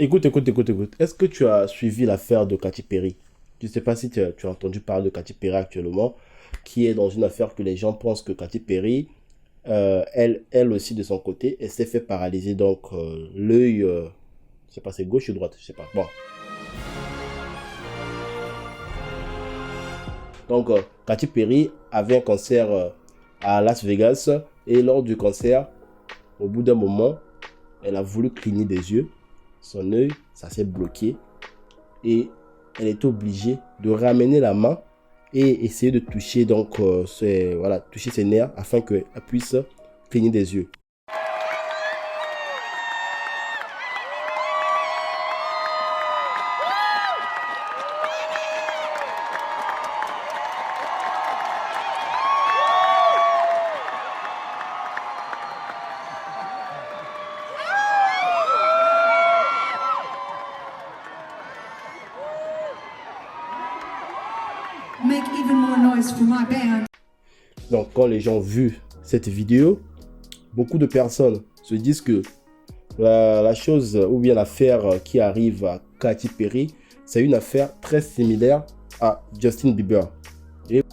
Écoute. Est-ce que tu as suivi l'affaire de Katy Perry? Je ne sais pas si tu as entendu parler de Katy Perry actuellement, qui est dans une affaire que les gens pensent que Katy Perry, elle aussi de son côté, elle s'est fait paralyser. Donc, l'œil, je sais pas, c'est gauche ou droite, je sais pas. Bon. Donc, Katy Perry avait un concert à Las Vegas. Et lors du concert, au bout d'un moment, elle a voulu cligner des yeux. Son œil, ça s'est bloqué. Et elle est obligée de ramener la main et essayer de toucher, donc, toucher ses nerfs afin qu'elle puisse cligner des yeux. Make even more noise for my band. Donc, quand les gens ont vu cette vidéo, beaucoup de personnes se disent que la chose ou bien l'affaire qui arrive à Katy Perry, c'est une affaire très similaire à Justin Bieber. Et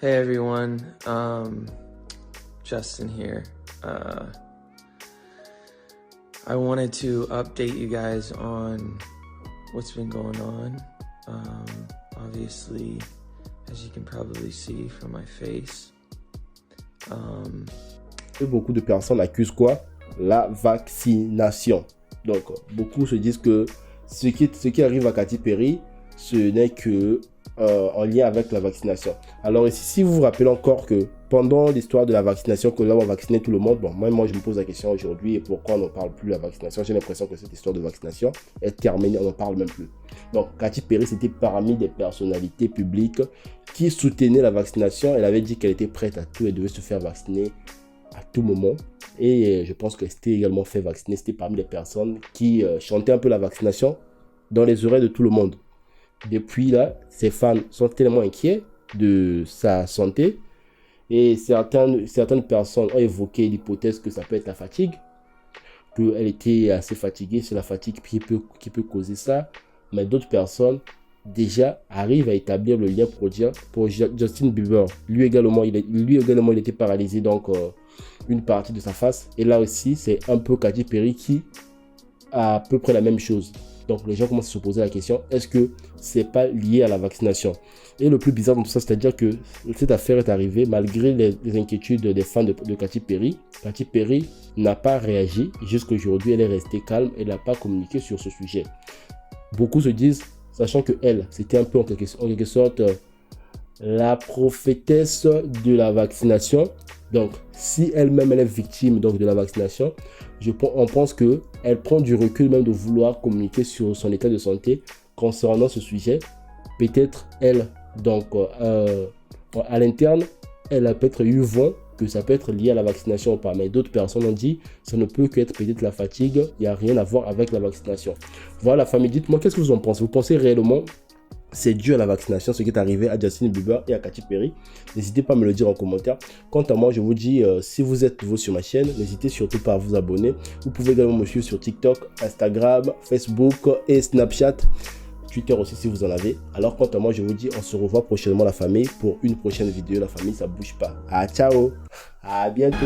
Hey everyone, Justin here. I wanted to update you guys on what's been going on. Obviously, as you can probably see from my face. beaucoup de personnes accusent quoi? La vaccination. Donc, beaucoup se disent que ce qui arrive à Katy Perry, ce n'est que en lien avec la vaccination. Alors ici, si vous vous rappelez encore que pendant l'histoire de la vaccination, que là on vaccinait tout le monde, bon, moi je me pose la question aujourd'hui, et pourquoi on n'en parle plus de la vaccination? J'ai l'impression que cette histoire de vaccination est terminée, on n'en parle même plus. Donc Katy Perry, c'était parmi des personnalités publiques qui soutenaient la vaccination. Elle avait dit qu'elle était prête à tout, elle devait se faire vacciner à tout moment. Et je pense qu'elle s'était également fait vacciner. C'était parmi les personnes qui chantaient un peu la vaccination dans les oreilles de tout le monde. Depuis là, ses fans sont tellement inquiets de sa santé et certaines personnes ont évoqué l'hypothèse que ça peut être la fatigue, qu'elle était assez fatiguée, c'est la fatigue qui peut causer ça, mais d'autres personnes déjà arrivent à établir le lien pour Justin Bieber. Lui également, il était paralysé, donc une partie de sa face, et là aussi c'est un peu Katy Perry qui a à peu près la même chose. Donc les gens commencent à se poser la question, est-ce que c'est pas lié à la vaccination? Et le plus bizarre dans tout ça, c'est-à-dire que cette affaire est arrivée malgré les inquiétudes des fans de Katy Perry. Katy Perry n'a pas réagi. Jusqu'à aujourd'hui, elle est restée calme. Elle n'a pas communiqué sur ce sujet. Beaucoup se disent, sachant que elle, c'était un peu en quelque sorte la prophétesse de la vaccination. Donc, si elle-même elle est victime donc, de la vaccination, on pense qu'elle prend du recul même de vouloir communiquer sur son état de santé concernant ce sujet. Peut-être elle, donc à l'interne, elle a peut-être eu vent que ça peut être lié à la vaccination ou pas. Mais d'autres personnes ont dit ça ne peut qu'être peut-être la fatigue, il n'y a rien à voir avec la vaccination. Voilà, famille, dites-moi qu'est-ce que vous en pensez. Vous pensez réellement c'est dû à la vaccination, ce qui est arrivé à Justin Bieber et à Katy Perry? N'hésitez pas à me le dire en commentaire. Quant à moi, je vous dis, si vous êtes nouveau sur ma chaîne, n'hésitez surtout pas à vous abonner. Vous pouvez également me suivre sur TikTok, Instagram, Facebook et Snapchat. Twitter aussi si vous en avez. Alors quant à moi, je vous dis, on se revoit prochainement la famille pour une prochaine vidéo. La famille, ça bouge pas. Ah, ciao. À bientôt.